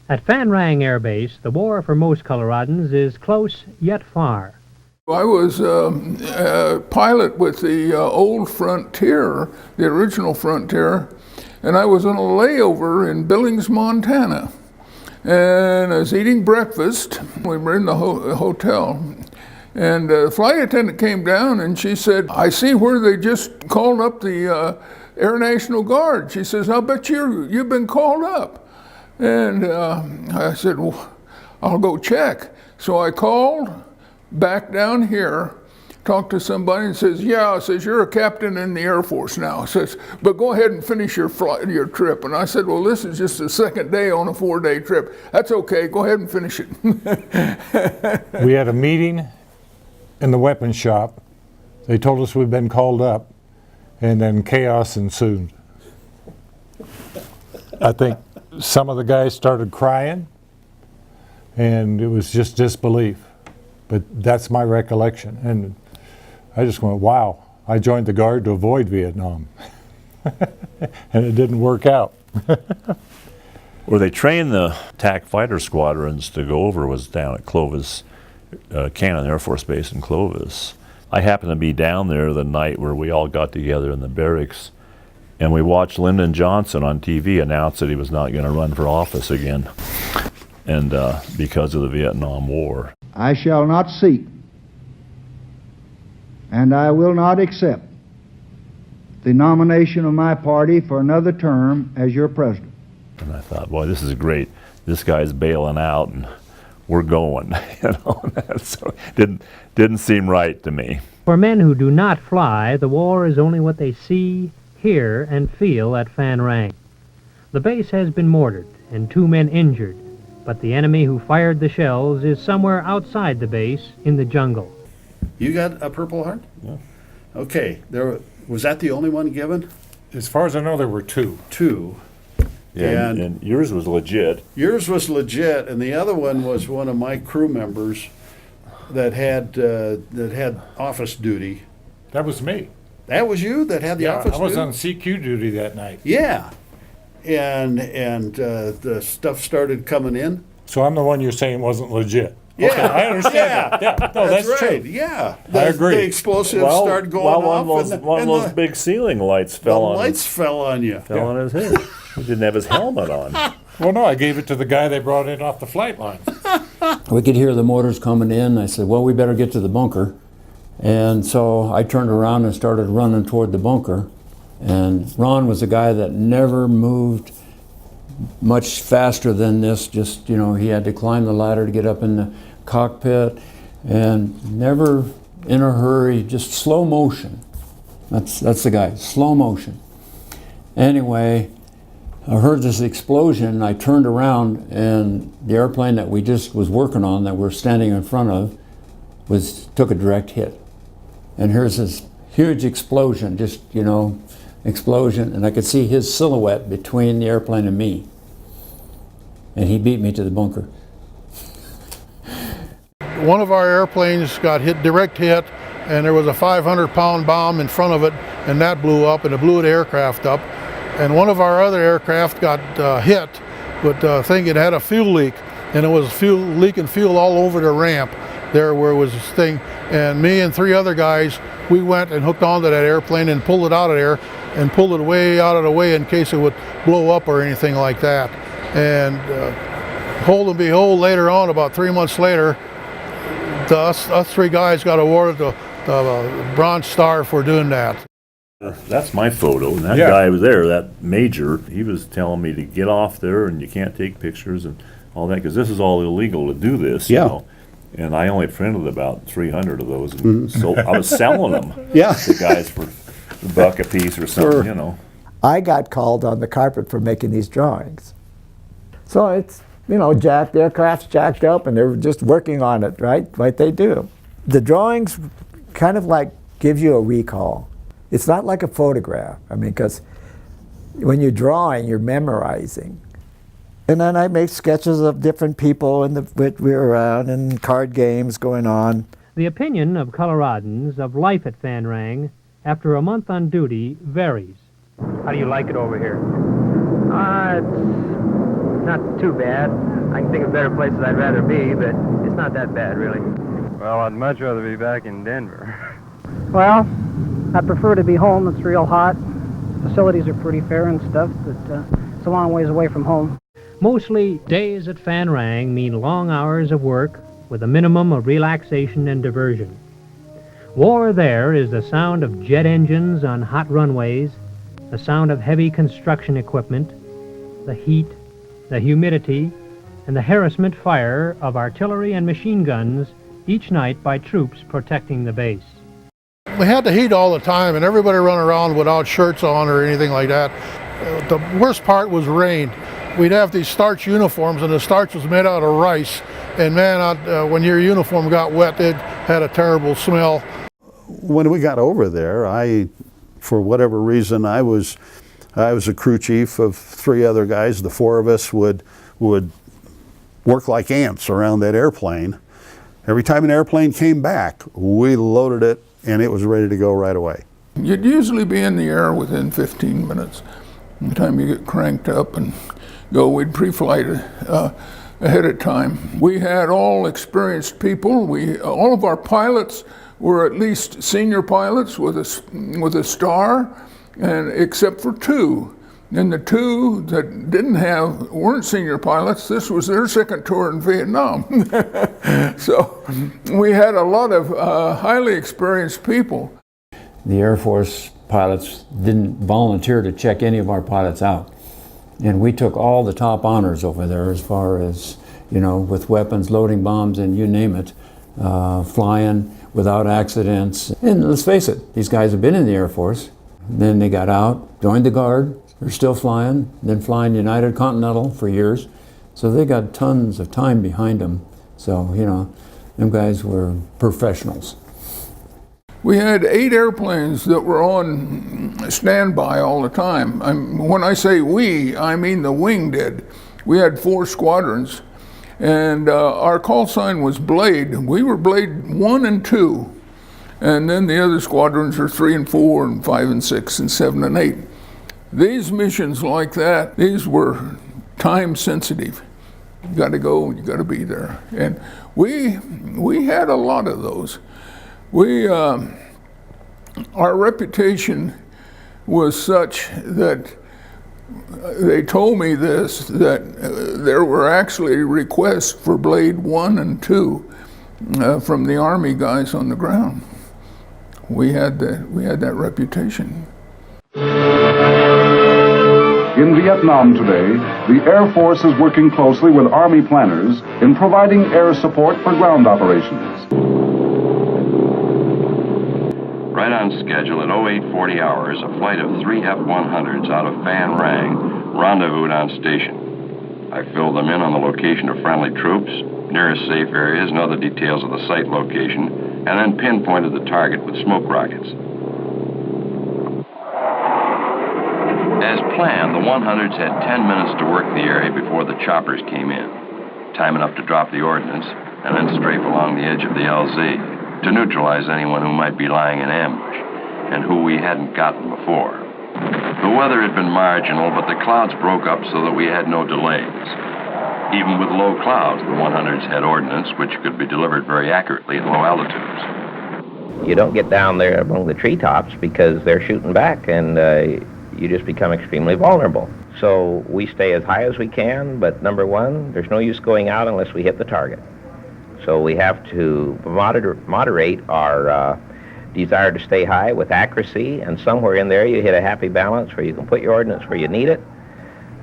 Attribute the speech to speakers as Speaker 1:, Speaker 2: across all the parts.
Speaker 1: At Van Rang Air Base, the war for most Coloradans is close yet far.
Speaker 2: I was a pilot with the old Frontier, the original Frontier, and I was on a layover in Billings, Montana. And I was eating breakfast. We were in the hotel. And the flight attendant came down and she said, I see where they just called up the Air National Guard. She says, I'll bet you've been called up. And I said, well, I'll go check. So I called back down here, talked to somebody and says, yeah, says, you're a captain in the Air Force now. Says, but go ahead and finish your trip. And I said, well, this is just the second day on a 4-day trip. That's okay, go ahead and finish it.
Speaker 3: We had a meeting in the weapons shop. They told us we'd been called up, and then chaos ensued. I think some of the guys started crying, and it was just disbelief. But that's my recollection. And I just went, wow, I joined the Guard to avoid Vietnam. And it didn't work out.
Speaker 4: Where they trained the TAC fighter squadrons to go over was down at Clovis, Cannon Air Force Base in Clovis. I happened to be down there the night where we all got together in the barracks, and we watched Lyndon Johnson on TV announce that he was not going to run for office again, and because of the Vietnam War.
Speaker 5: I shall not seek, and I will not accept the nomination of my party for another term as your president.
Speaker 4: And I thought, boy, this is great. This guy's bailing out, and we're going. So didn't seem right to me.
Speaker 1: For men who do not fly, the war is only what they see, hear, and feel at Van Rang. The base has been mortared and 2 men injured, but the enemy who fired the shells is somewhere outside the base in the jungle.
Speaker 6: You got a Purple Heart?
Speaker 4: Yeah.
Speaker 6: Okay. Was that the only one given?
Speaker 3: As far as I know, there were 2.
Speaker 6: 2.
Speaker 4: Yeah, and yours was legit.
Speaker 6: Yours was legit, and the other one was one of my crew members that had office duty.
Speaker 3: That was me.
Speaker 6: That was you that had the office duty?
Speaker 3: I was on CQ duty that night.
Speaker 6: Yeah. And the stuff started coming in.
Speaker 3: So I'm the one you're saying wasn't legit.
Speaker 6: Yeah,
Speaker 3: okay, I understand that. Yeah, no, that's
Speaker 6: right.
Speaker 3: true.
Speaker 6: Yeah,
Speaker 3: I agree.
Speaker 6: The explosives started going off.
Speaker 4: One of those big ceiling lights fell on him.
Speaker 6: The lights fell on you.
Speaker 4: Fell on his head. He didn't have his helmet on.
Speaker 3: Well, no, I gave it to the guy they brought in off the flight line.
Speaker 7: We could hear the mortars coming in. I said, well, we better get to the bunker. And so I turned around and started running toward the bunker. And Ron was a guy that never moved much faster than this. Just, he had to climb the ladder to get up in the cockpit, and never in a hurry, just slow motion. That's the guy, slow motion. Anyway, I heard this explosion. I turned around, and the airplane that we just was working on, that we're standing in front of, took a direct hit. And here's this huge explosion, explosion, and I could see his silhouette between the airplane and me. And he beat me to the bunker.
Speaker 8: One of our airplanes got direct hit, and there was a 500-pound bomb in front of it, and that blew up, and it blew the aircraft up. And one of our other aircraft got hit, but it had a fuel leak, and it was leaking fuel all over the ramp there where it was this thing. And me and 3 other guys, we went and hooked onto that airplane and pulled it out of there, and pulled it way out of the way in case it would blow up or anything like that. And hold and behold, later on, about 3 months later, us 3 guys got awarded the Bronze Star for doing that.
Speaker 4: That's my photo, and that guy was there, that major, he was telling me to get off there and you can't take pictures and all that, because this is all illegal to do this. And I only printed about 300 of those, and so I was selling them to guys for $1 a piece or something,
Speaker 9: I got called on the carpet for making these drawings. So it's, the aircraft's jacked up and they're just working on it, right? Like they do. The drawings kind of like gives you a recall. It's not like a photograph. Because when you're drawing, you're memorizing. And then I make sketches of different people that we're around and card games going on.
Speaker 1: The opinion of Coloradans of life at Van Rang after a month on duty varies. How do you like it over here?
Speaker 10: It's not too bad. I can think of better places I'd rather be, but it's not that bad, really.
Speaker 11: Well, I'd much rather be back in Denver.
Speaker 12: Well, I prefer to be home. It's real hot. Facilities are pretty fair and stuff, but it's a long ways away from home.
Speaker 1: Mostly, days at Fan Rang mean long hours of work with a minimum of relaxation and diversion. War there is the sound of jet engines on hot runways, the sound of heavy construction equipment, the heat, the humidity, and the harassment fire of artillery and machine guns each night by troops protecting the base.
Speaker 8: We had the heat all the time, and everybody run around without shirts on or anything like that. The worst part was rain. We'd have these starch uniforms, and the starch was made out of rice. And man, when your uniform got wet, it had a terrible smell.
Speaker 6: When we got over there, for whatever reason, I was a crew chief of 3 other guys. The 4 of us would work like ants around that airplane. Every time an airplane came back, we loaded it, and it was ready to go right away.
Speaker 2: You'd usually be in the air within 15 minutes. By the time you get cranked up and go, we'd pre-flight ahead of time. We had all experienced people. All of our pilots were at least senior pilots with a star, and except for 2. And the 2 that weren't senior pilots. This was their second tour in Vietnam. So we had a lot of highly experienced people.
Speaker 7: The Air Force pilots didn't volunteer to check any of our pilots out. And we took all the top honors over there as far as, with weapons, loading bombs, and you name it, flying without accidents. And let's face it, these guys have been in the Air Force. Then they got out, joined the Guard, they're still flying, then flying United Continental for years. So they got tons of time behind them. So, them guys were professionals.
Speaker 2: We had 8 airplanes that were on standby all the time. When I say we, I mean the wing did. We had 4 squadrons, and our call sign was Blade. We were Blade 1 and 2, and then the other squadrons are 3 and 4 and 5 and 6 and 7 and 8. These missions like that, these were time sensitive. You got to go, you got to be there. And we had a lot of those. Our reputation was such that they told me this, that there were actually requests for Blade 1 and 2 from the Army guys on the ground. We had that reputation.
Speaker 13: In Vietnam today, the Air Force is working closely with Army planners in providing air support for ground operations.
Speaker 14: Right on schedule at 0840 hours, a flight of 3 F-100s out of Fan Rang rendezvoused on station. I filled them in on the location of friendly troops, nearest safe areas, and other details of the site location, and then pinpointed the target with smoke rockets. As planned, the 100s had 10 minutes to work the area before the choppers came in. Time enough to drop the ordnance and then strafe along the edge of the LZ to neutralize anyone who might be lying in ambush and who we hadn't gotten before. The weather had been marginal, but the clouds broke up so that we had no delays. Even with low clouds, the 100s had ordnance which could be delivered very accurately at low altitudes.
Speaker 15: You don't get down there among the treetops because they're shooting back, and you just become extremely vulnerable. So we stay as high as we can, but number one, there's no use going out unless we hit the target. So we have to moderate our desire to stay high with accuracy, and somewhere in there you hit a happy balance where you can put your ordnance where you need it,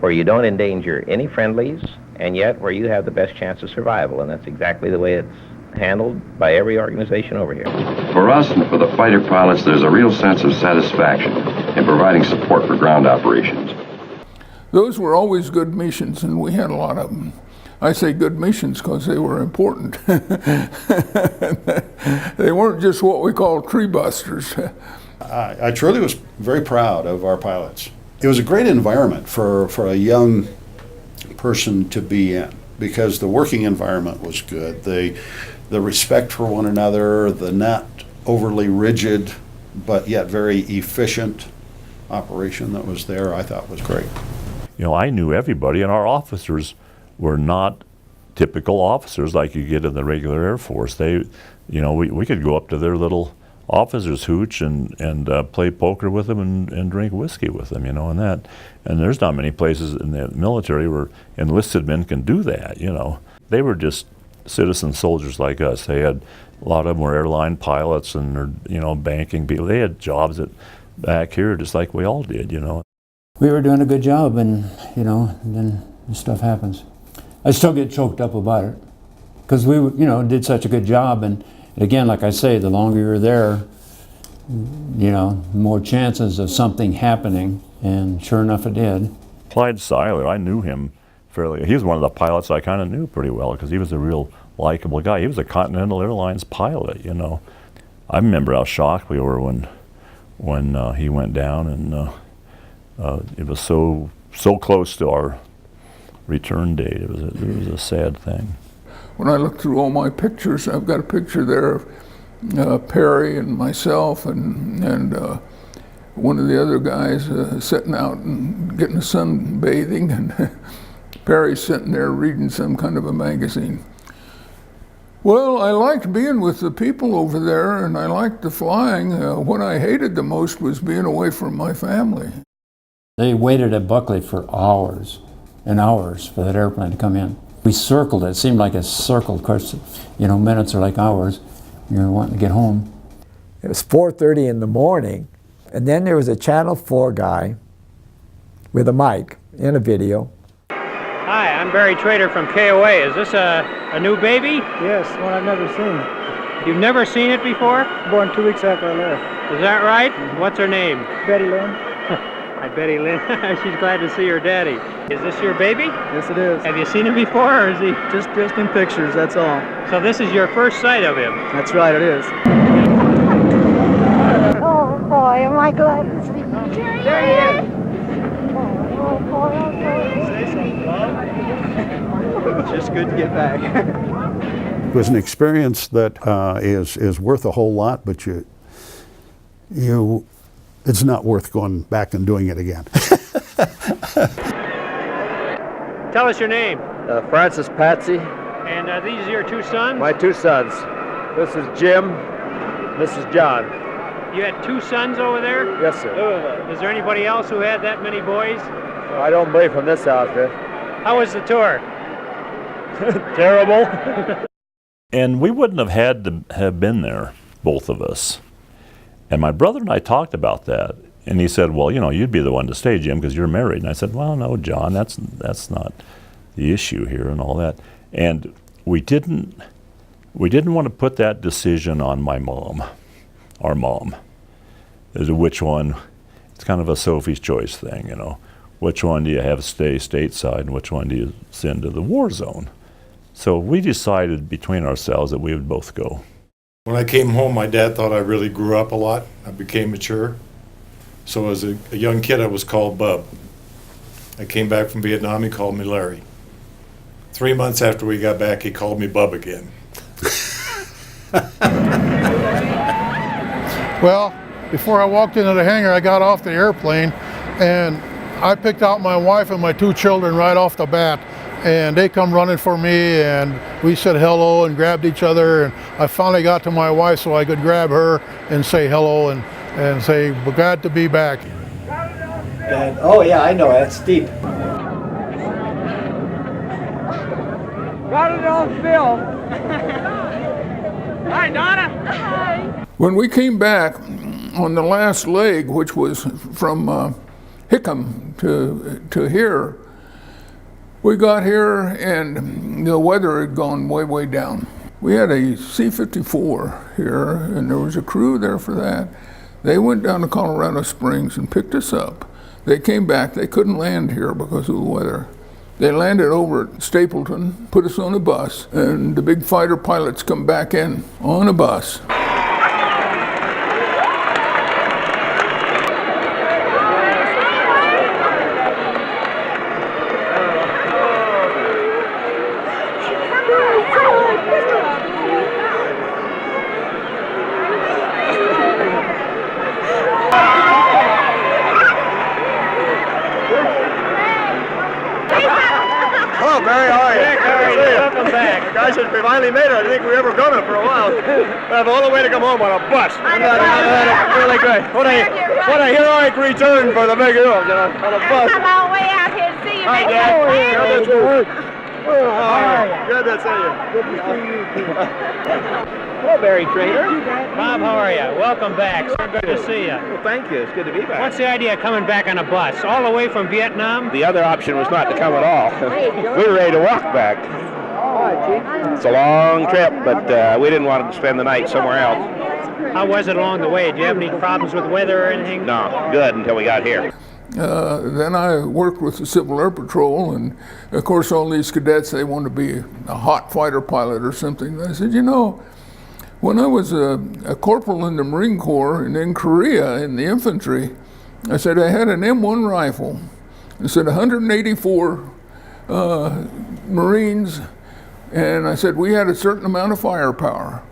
Speaker 15: where you don't endanger any friendlies, and yet where you have the best chance of survival, and that's exactly the way it's handled by every organization over here.
Speaker 14: For us and for the fighter pilots, there's a real sense of satisfaction in providing support for ground operations.
Speaker 2: Those were always good missions, and we had a lot of them. I say good missions because they were important. They weren't just what we call tree busters.
Speaker 6: I truly was very proud of our pilots. It was a great environment for a young person to be in, because the working environment was good. The respect for one another, the not overly rigid but yet very efficient operation that was there, I thought was great.
Speaker 4: you know, I knew everybody, and our officers were not typical officers like you get in the regular Air Force. They, you know, we could go up to their little officers' hooch and play poker with them and drink whiskey with them, you know, and there's not many places in the military where enlisted men can do that, you know. They were just citizen soldiers like us. They had, a lot of them were airline pilots and, you know, banking people. They had jobs back here just like we all did, you know.
Speaker 7: We were doing a good job, and, you know, and then this stuff happens. I still get choked up about it because we, you know, did such a good job. And again, like I say, the longer you're there, you know, more chances of something happening. And sure enough, it did.
Speaker 4: Clyde Seiler, I knew him fairly. He was one of the pilots I kind of knew pretty well because he was a real likable guy. He was a Continental Airlines pilot, you know. I remember how shocked we were when he went down, and it was so close to our return date. It was a sad thing.
Speaker 2: When I look through all my pictures, I've got a picture there of Perry and myself and one of the other guys sitting out and getting a sunbathing, and Perry's sitting there reading some kind of a magazine. Well, I liked being with the people over there, and I liked the flying. What I hated the most was being away from my family.
Speaker 7: They waited at Buckley for hours and hours for that airplane to come in. We circled it. It seemed like a circle. Of course, you know, minutes are like hours. You're wanting to get home.
Speaker 9: It was 4:30 in the morning, and then there was a Channel 4 guy with a mic in a video.
Speaker 1: Hi, I'm Barry Trader from KOA. Is this a new baby?
Speaker 12: Yes, one I've never seen.
Speaker 1: You've never seen it before?
Speaker 12: Born 2 weeks after I left.
Speaker 1: Is that right? What's her name?
Speaker 12: Betty Lynn.
Speaker 1: Hi, Betty Lynn. She's glad to see her daddy. Is this your baby?
Speaker 12: Yes, it is.
Speaker 1: Have you seen him before, or is he?
Speaker 12: Just in pictures, that's all.
Speaker 1: So this is your first sight of him?
Speaker 12: That's right, it is.
Speaker 16: Oh boy, am I glad to see you.
Speaker 1: There he is.
Speaker 16: Oh boy, oh boy.
Speaker 1: Say something, Bob.
Speaker 12: Just good to get back.
Speaker 6: It was an experience that is worth a whole lot, but it's not worth going back and doing it again.
Speaker 1: Tell us your name.
Speaker 17: Francis Patsy.
Speaker 1: And these are your two sons?
Speaker 17: My two sons. This is Jim. This is John.
Speaker 1: You had two sons over there?
Speaker 17: Yes, sir.
Speaker 1: Is there anybody else who had that many boys?
Speaker 17: I don't believe from this outfit.
Speaker 1: How was the tour?
Speaker 17: Terrible.
Speaker 4: And we wouldn't have had to have been there, both of us. And my brother and I talked about that. And he said, well, you know, you'd be the one to stay, Jim, because you're married. And I said, well, no, John, that's not the issue here and all that. And we didn't want to put that decision on my mom, our mom, as to which one. It's kind of a Sophie's choice thing, you know. Which one do you have stay stateside and which one do you send to the war zone? So we decided between ourselves that we would both go.
Speaker 3: When I came home, my dad thought I really grew up a lot. I became mature. So as a young kid, I was called Bub. I came back from Vietnam, he called me Larry. 3 months after we got back, he called me Bub again.
Speaker 8: Well, before I walked into the hangar, I got off the airplane, and I picked out my wife and my two children right off the bat. And they come running for me, and we said hello and grabbed each other, and I finally got to my wife so I could grab her and say hello and say, we're glad to be back.
Speaker 9: And, oh yeah, I know, that's steep.
Speaker 16: Got it on film.
Speaker 1: Hi, Donna.
Speaker 16: Hi.
Speaker 2: When we came back on the last leg, which was from Hickam to here, we got here and the weather had gone way, way down. We had a C-54 here, and there was a crew there for that. They went down to Colorado Springs and picked us up. They came back. They couldn't land here because of the weather. They landed over at Stapleton, put us on a bus, and the big fighter pilots come back in on a bus.
Speaker 17: Barry. How are you?
Speaker 10: Jack, how are you? Welcome back.
Speaker 17: Guys, since we finally made it, I think we were ever gonna for a while. I have all the way to come home on a bus. Really great. What a heroic return for the big heroes, you know, on a bus.
Speaker 16: Come all the way out here to see you.
Speaker 17: Hi,
Speaker 16: Make
Speaker 17: Jack.
Speaker 16: it
Speaker 17: Good to see you. Good to see you.
Speaker 16: Good to see you.
Speaker 10: Hello, Barry Trainer. Bob, how are you? Welcome back. So good to see you.
Speaker 17: Well, thank you. It's good to be back.
Speaker 10: What's the idea of coming back on a bus? All the way from Vietnam?
Speaker 17: The other option was not to come at all. We were ready to walk back. It's a long trip, but we didn't want to spend the night somewhere else.
Speaker 10: How was it along the way? Did you have any problems with weather or anything?
Speaker 17: No, good until we got here.
Speaker 2: Then I worked with the Civil Air Patrol, and of course all these cadets, they wanted to be a hot fighter pilot or something. I said, you know, when I was a corporal in the Marine Corps and in Korea in the infantry, I said I had an M1 rifle. I said 184 Marines, and I said we had a certain amount of firepower.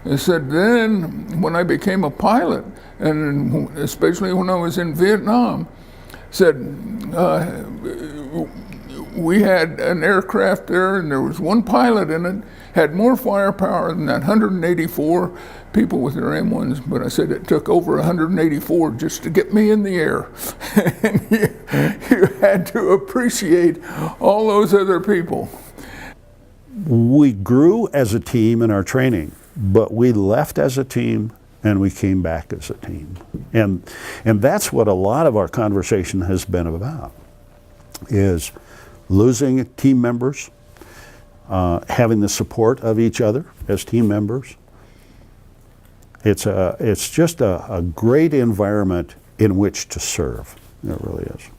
Speaker 2: I said then when I became a pilot, and especially when I was in Vietnam, said we had an aircraft there and there was one pilot in it, had more firepower than that 184 people with their M1s, but I said it took over 184 just to get me in the air. And you had to appreciate all those other people.
Speaker 6: We grew as a team in our training, but we left as a team and we came back as a team. And that's what a lot of our conversation has been about, is losing team members, having the support of each other as team members. It's just a great environment in which to serve. It really is.